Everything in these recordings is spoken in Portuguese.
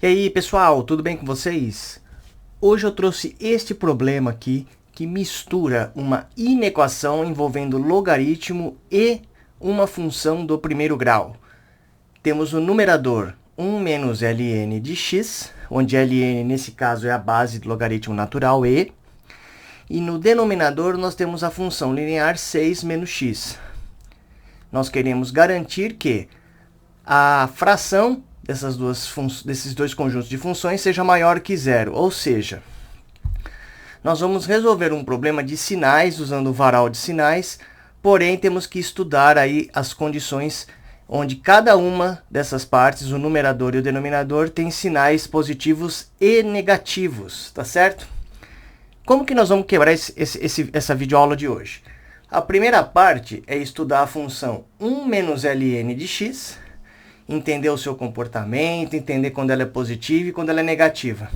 E aí, pessoal, tudo bem com vocês? Hoje eu trouxe este problema aqui que mistura uma inequação envolvendo logaritmo e uma função do primeiro grau. Temos o numerador 1 menos ln de x, onde ln nesse caso é a base do logaritmo natural e no denominador nós temos a função linear 6 menos x. Nós queremos garantir que a fração desses dois conjuntos de funções seja maior que zero, ou seja, nós vamos resolver um problema de sinais usando o varal de sinais, porém temos que estudar aí as condições onde cada uma dessas partes, o numerador e o denominador, tem sinais positivos e negativos, tá certo? Como que nós vamos quebrar essa videoaula de hoje? A primeira parte é estudar a função 1 menos ln de x, entender o seu comportamento, entender quando ela é positiva e quando ela é negativa.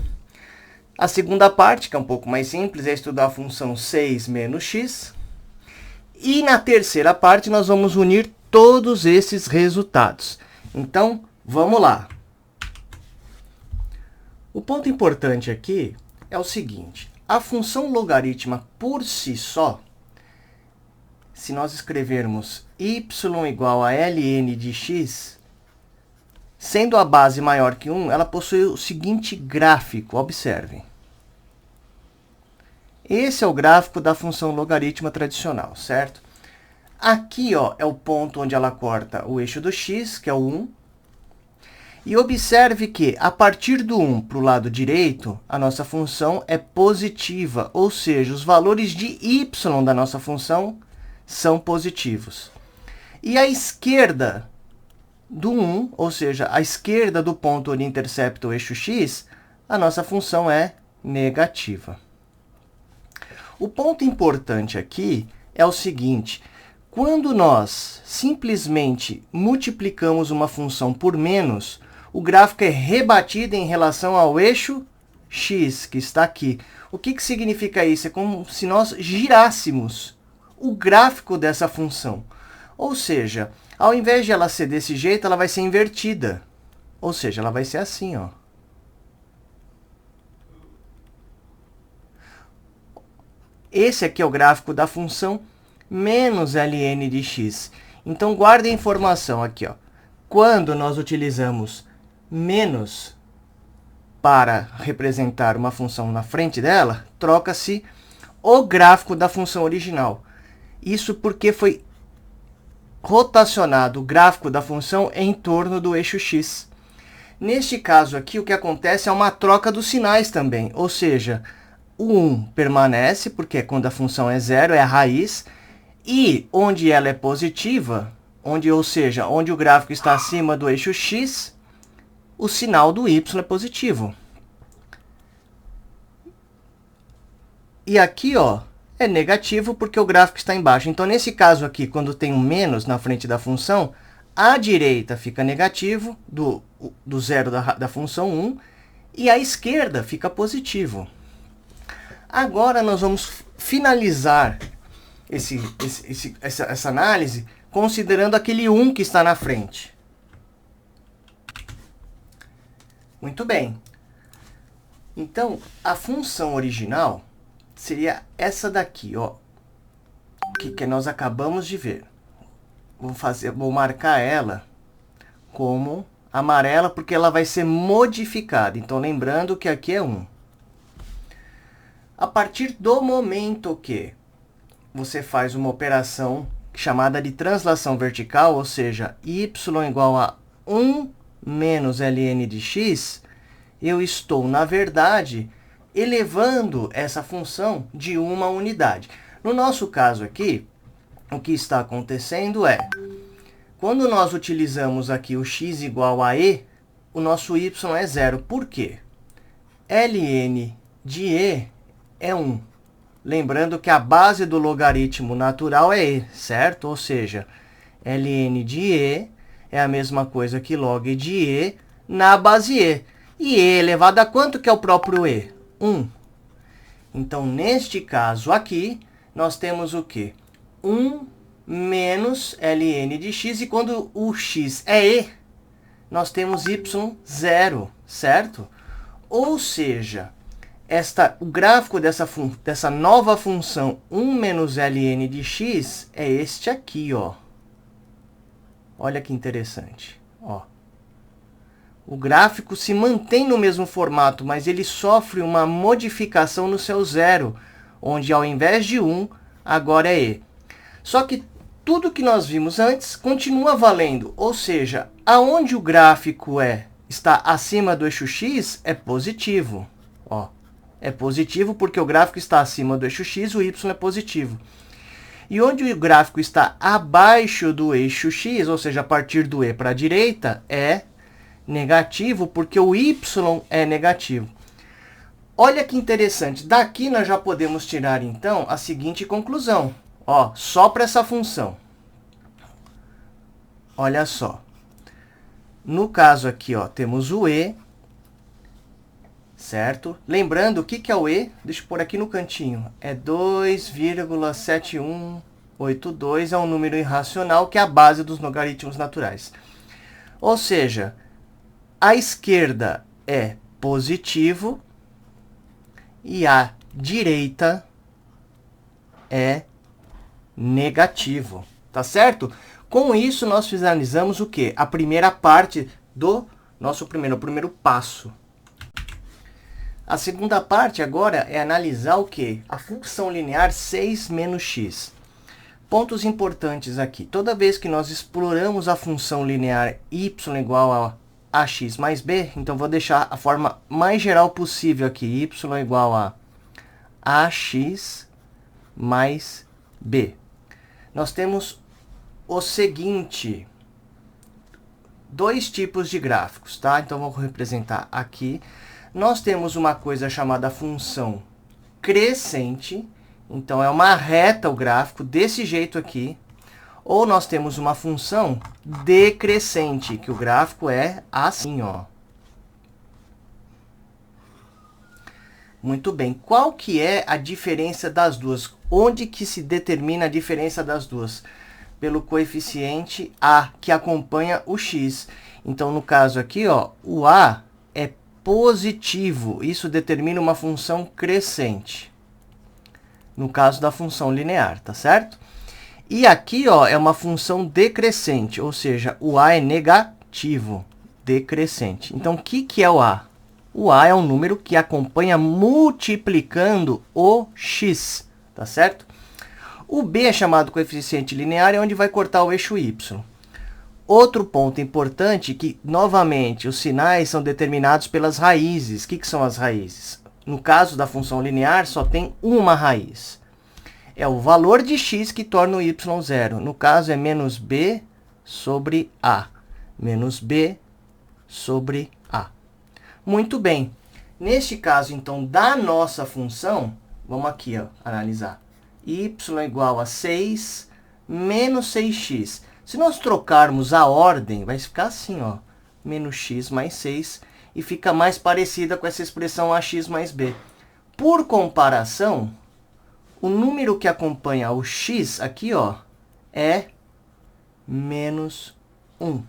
A segunda parte, que é um pouco mais simples, é estudar a função 6 menos x. E na terceira parte nós vamos unir todos esses resultados. Então, vamos lá. O ponto importante aqui é o seguinte: a função logarítmica por si só, se nós escrevermos y igual a ln de x, sendo a base maior que 1, ela possui o seguinte gráfico, observem. Esse é o gráfico da função logarítmica tradicional, certo? Aqui ó, é o ponto onde ela corta o eixo do x, que é o 1. E observe que, a partir do 1 para o lado direito, a nossa função é positiva, ou seja, os valores de y da nossa função são positivos. E à esquerda do 1, ou seja, à esquerda do ponto onde intercepta o eixo x, a nossa função é negativa. O ponto importante aqui é o seguinte: quando nós simplesmente multiplicamos uma função por menos, o gráfico é rebatido em relação ao eixo x, que está aqui. O que significa isso? É como se nós girássemos o gráfico dessa função. Ou seja, ao invés de ela ser desse jeito, ela vai ser invertida. Ou seja, ela vai ser assim, ó. Esse aqui é o gráfico da função menos ln de x. Então, guarde a informação aqui, ó. Quando nós utilizamos menos para representar uma função na frente dela, troca-se o gráfico da função original. Isso porque foi rotacionado o gráfico da função em torno do eixo x. Neste caso aqui, o que acontece é uma troca dos sinais também, ou seja, o 1 permanece, porque quando a função é zero, é a raiz, e onde ela é positiva, ou seja, onde o gráfico está acima do eixo x, o sinal do y é positivo. E aqui, ó, é negativo porque o gráfico está embaixo. Então, nesse caso aqui, quando tem um menos na frente da função, a direita fica negativo, do zero da função 1, e a esquerda fica positivo. Agora, nós vamos finalizar essa análise considerando aquele 1 que está na frente. Muito bem. Então, a função original seria essa daqui, ó, que nós acabamos de ver. Vou marcar ela como amarela, porque ela vai ser modificada. Então, lembrando que aqui é 1. A partir do momento que você faz uma operação chamada de translação vertical, ou seja, y igual a 1 menos ln de x, eu estou, na verdade, elevando essa função de uma unidade. No nosso caso aqui, o que está acontecendo é, quando nós utilizamos aqui o x igual a e, o nosso y é zero. Por quê? ln de e é 1. Lembrando que a base do logaritmo natural é e, certo? Ou seja, ln de e é a mesma coisa que log de e na base e. E e elevado a quanto que é o próprio e? 1. Então, neste caso aqui, nós temos o quê? 1 menos ln de x, e quando o x é e, nós temos y zero, certo? Ou seja, o gráfico dessa nova função 1 menos ln de x é este aqui, ó. Olha que interessante, ó. O gráfico se mantém no mesmo formato, mas ele sofre uma modificação no seu zero, onde ao invés de 1, agora é e. Só que tudo que nós vimos antes continua valendo, ou seja, aonde o gráfico está acima do eixo x, é positivo. Ó, é positivo porque o gráfico está acima do eixo x, o y é positivo. E onde o gráfico está abaixo do eixo x, ou seja, a partir do e para a direita, é negativo porque o y é negativo. Olha que interessante, daqui nós já podemos tirar, então, a seguinte conclusão. Ó, só para essa função. Olha só. No caso aqui, ó, temos o e, certo? Lembrando, o que é o e? Deixa eu pôr aqui no cantinho. É 2,7182, é um número irracional, que é a base dos logaritmos naturais. Ou seja, a esquerda é positivo e a direita é negativo, tá certo? Com isso, nós finalizamos o quê? A primeira parte do nosso primeiro passo. A segunda parte agora é analisar o quê? A função linear 6 menos x. Pontos importantes aqui. Toda vez que nós exploramos a função linear y igual a ax mais b, então vou deixar a forma mais geral possível aqui. Y igual a ax mais b. Nós temos o seguinte, dois tipos de gráficos, tá? Então, vou representar aqui. Nós temos uma coisa chamada função crescente, então é uma reta o gráfico, desse jeito aqui. Ou nós temos uma função decrescente, que o gráfico é assim, ó. Muito bem. Qual que é a diferença das duas? Onde que se determina a diferença das duas? Pelo coeficiente a, que acompanha o x. Então, no caso aqui, ó, o a é positivo. Isso determina uma função crescente. No caso da função linear, tá certo? E aqui, ó, é uma função decrescente, ou seja, o a é negativo, decrescente. Então, o que é o a? O a é um número que acompanha multiplicando o x, tá certo? O b é chamado coeficiente linear, é onde vai cortar o eixo y. Outro ponto importante é que, novamente, os sinais são determinados pelas raízes. O que são as raízes? No caso da função linear, só tem uma raiz. É o valor de x que torna o y zero. No caso, é menos b sobre a. Menos b sobre a. Muito bem. Neste caso, então, da nossa função, vamos aqui, ó, analisar. Y igual a 6 menos 6x. Se nós trocarmos a ordem, vai ficar assim, ó, menos x mais 6, e fica mais parecida com essa expressão ax mais b. Por comparação, o número que acompanha o x aqui, ó, é menos 1.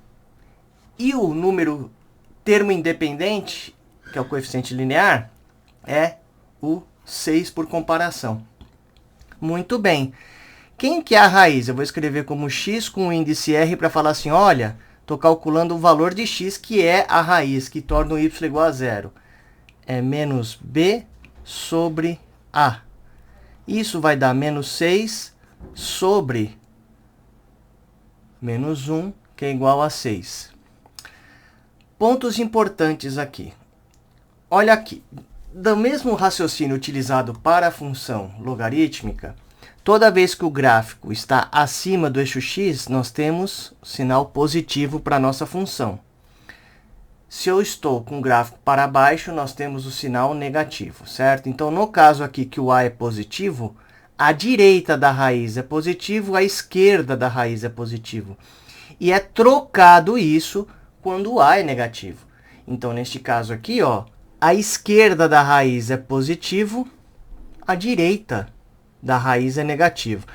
E o número termo independente, que é o coeficiente linear, é o 6 por comparação. Muito bem. Quem que é a raiz? Eu vou escrever como x com o índice r para falar assim, olha, estou calculando o valor de x, que é a raiz, que torna o y igual a zero. É menos b sobre a. Isso vai dar menos 6 sobre menos 1, que é igual a 6. Pontos importantes aqui. Olha aqui. Do mesmo raciocínio utilizado para a função logarítmica, toda vez que o gráfico está acima do eixo x, nós temos sinal positivo para a nossa função. Se eu estou com o gráfico para baixo, nós temos o sinal negativo, certo? Então, no caso aqui que o a é positivo, a direita da raiz é positivo, a esquerda da raiz é positivo. E é trocado isso quando o a é negativo. Então, neste caso aqui, ó, a esquerda da raiz é positivo, a direita da raiz é negativo.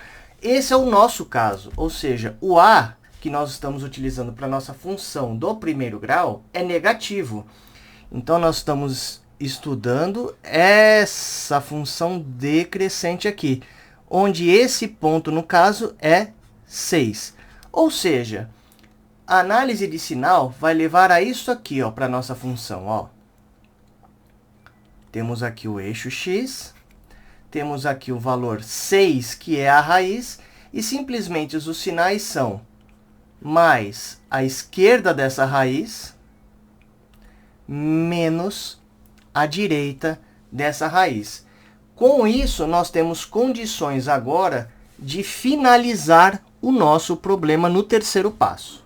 Esse é o nosso caso, ou seja, o a que nós estamos utilizando para a nossa função do primeiro grau é negativo. Então, nós estamos estudando essa função decrescente aqui, onde esse ponto, no caso, é 6. Ou seja, a análise de sinal vai levar a isso aqui, para a nossa função. Ó. Temos aqui o eixo x, temos aqui o valor 6, que é a raiz, e simplesmente os sinais são mais a esquerda dessa raiz menos a direita dessa raiz. Com isso, nós temos condições agora de finalizar o nosso problema no terceiro passo.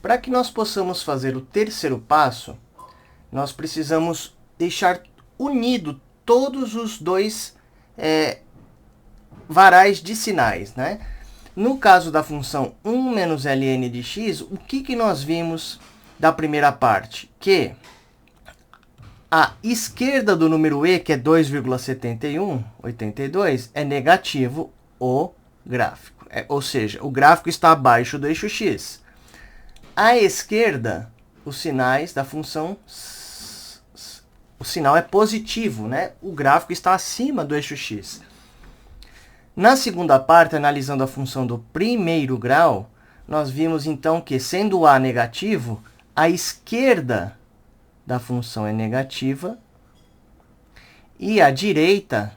Para que nós possamos fazer o terceiro passo, nós precisamos deixar unido todos os dois varais de sinais, né? No caso da função 1 menos ln de x, o que nós vimos da primeira parte? Que a esquerda do número e, que é 2,7182, é negativo o gráfico. Ou seja, o gráfico está abaixo do eixo x. À esquerda, os sinais da função, o sinal é positivo, né? O gráfico está acima do eixo x. Na segunda parte, analisando a função do primeiro grau, nós vimos então que, sendo a negativo, a esquerda da função é negativa e a direita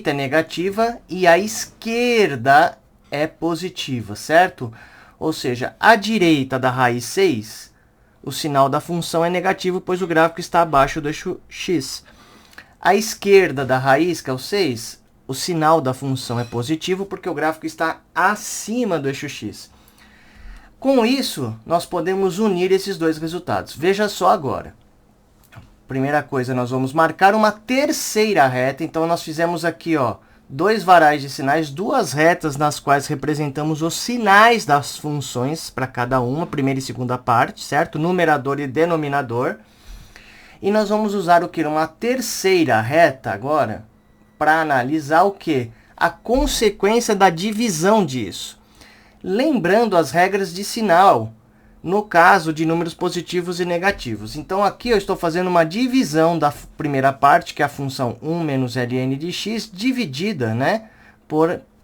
é negativa e a esquerda é positiva, certo? Ou seja, à direita da raiz 6, o sinal da função é negativo, pois o gráfico está abaixo do eixo x. À esquerda da raiz, que é o 6, o sinal da função é positivo, porque o gráfico está acima do eixo x. Com isso, nós podemos unir esses dois resultados. Veja só agora. Primeira coisa, nós vamos marcar uma terceira reta. Então, nós fizemos aqui, dois varais de sinais, duas retas nas quais representamos os sinais das funções para cada uma, primeira e segunda parte, certo? Numerador e denominador. E nós vamos usar o quê? Uma terceira reta agora para analisar o quê? A consequência da divisão disso. Lembrando as regras de sinal, no caso de números positivos e negativos. Então, aqui eu estou fazendo uma divisão da primeira parte, que é a função 1 menos ln de x, dividida, né,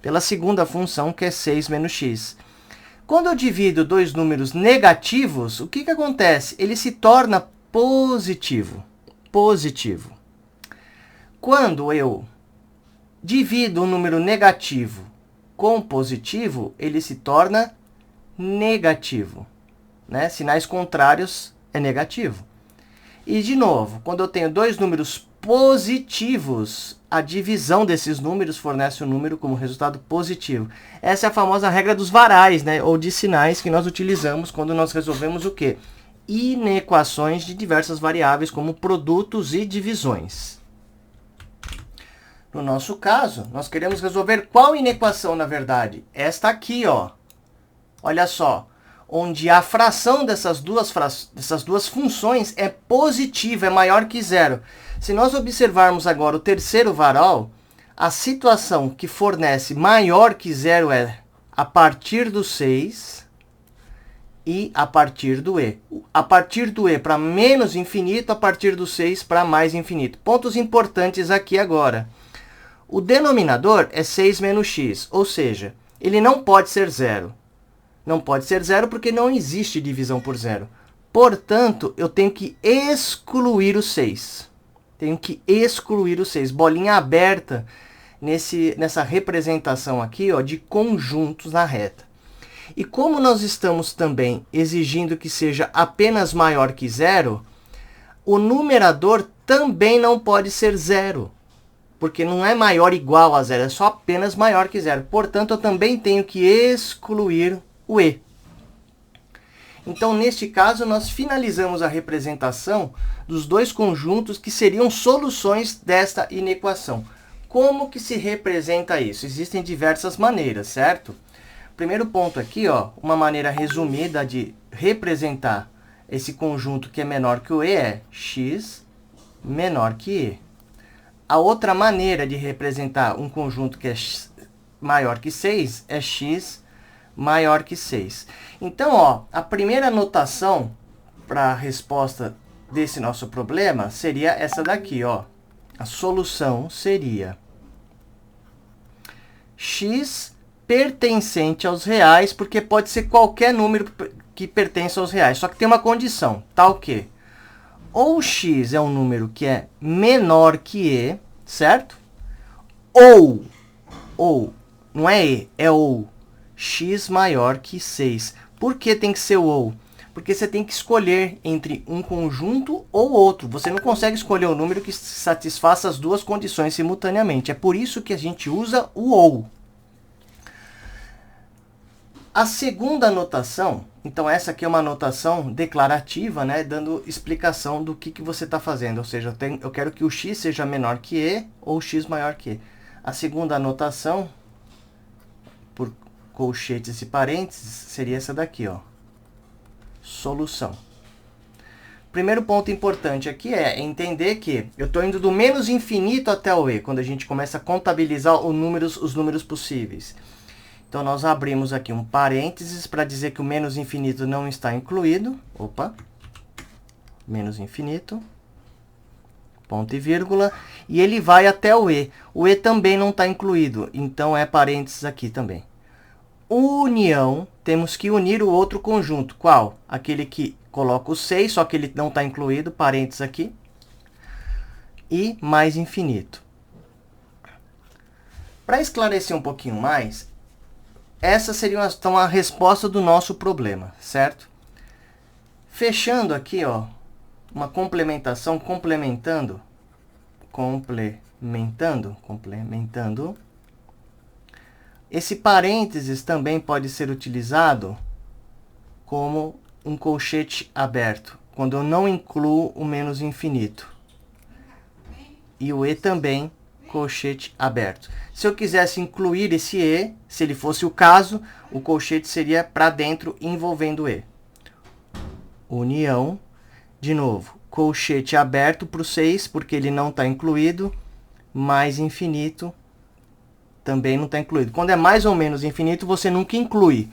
pela segunda função, que é 6 menos x. Quando eu divido dois números negativos, o que acontece? Ele se torna positivo. Quando eu divido um número negativo com positivo, ele se torna negativo. Né? Sinais contrários é negativo. E, de novo, quando eu tenho dois números positivos, a divisão desses números fornece um número como resultado positivo. Essa é a famosa regra dos varais, né? Ou de sinais que nós utilizamos quando nós resolvemos o quê? Inequações de diversas variáveis, como produtos e divisões. No nosso caso, nós queremos resolver qual inequação, na verdade? Esta aqui, Olha só, onde a fração dessas duas funções é positiva, é maior que zero. Se nós observarmos agora o terceiro varal, a situação que fornece maior que zero é a partir do 6 e a partir do e. A partir do e para menos infinito, a partir do 6 para mais infinito. Pontos importantes aqui agora. O denominador é 6 menos x, ou seja, ele não pode ser zero. Não pode ser zero porque não existe divisão por zero. Portanto, eu tenho que excluir o 6. Bolinha aberta nessa representação aqui, de conjuntos na reta. E como nós estamos também exigindo que seja apenas maior que zero, o numerador também não pode ser zero. Porque não é maior ou igual a zero, é só apenas maior que zero. Portanto, eu também tenho que excluir o e. Então, neste caso, nós finalizamos a representação dos dois conjuntos que seriam soluções desta inequação. Como que se representa isso? Existem diversas maneiras, certo? Primeiro ponto aqui, uma maneira resumida de representar esse conjunto que é menor que o e é x menor que e. A outra maneira de representar um conjunto que é maior que 6 é x maior que 6. Então, ó, a primeira notação para a resposta desse nosso problema seria essa daqui, ó. A solução seria x pertencente aos reais, porque pode ser qualquer número que pertence aos reais. Só que tem uma condição, tal que ou x é um número que é menor que e, certo? Ou, não é e, é ou, x maior que 6. Por que tem que ser o ou? Porque você tem que escolher entre um conjunto ou outro. Você não consegue escolher o número que satisfaça as duas condições simultaneamente. É por isso que a gente usa o ou. A segunda notação, então essa aqui é uma notação declarativa, né, dando explicação do que você está fazendo. Ou seja, eu quero que o x seja menor que e ou x maior que e. A segunda notação, por colchetes e parênteses, seria essa daqui, ó. Solução. Primeiro ponto importante aqui é entender que eu estou indo do menos infinito até o e, quando a gente começa a contabilizar os números possíveis. Então, nós abrimos aqui um parênteses para dizer que o menos infinito não está incluído. Opa! Menos infinito. Ponto e vírgula. E ele vai até o e. O e também não está incluído, então é parênteses aqui também. União, temos que unir o outro conjunto. Qual? Aquele que coloca o 6, só que ele não está incluído, parênteses aqui. E mais infinito. Para esclarecer um pouquinho mais, essa seria então a resposta do nosso problema, certo? Fechando aqui, ó, uma complementação, complementando. Esse parênteses também pode ser utilizado como um colchete aberto, quando eu não incluo o menos infinito. E o e também, colchete aberto. Se eu quisesse incluir esse e, se ele fosse o caso, o colchete seria para dentro, envolvendo o e. União, de novo, colchete aberto para o 6, porque ele não está incluído, mais infinito, também não está incluído. Quando é mais ou menos infinito, você nunca inclui.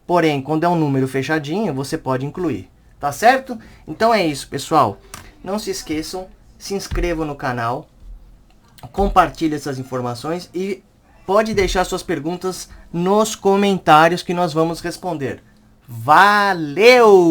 Porém, quando é um número fechadinho, você pode incluir. Tá certo? Então é isso, pessoal. Não se esqueçam, se inscrevam no canal, compartilhe essas informações e pode deixar suas perguntas nos comentários que nós vamos responder. Valeu!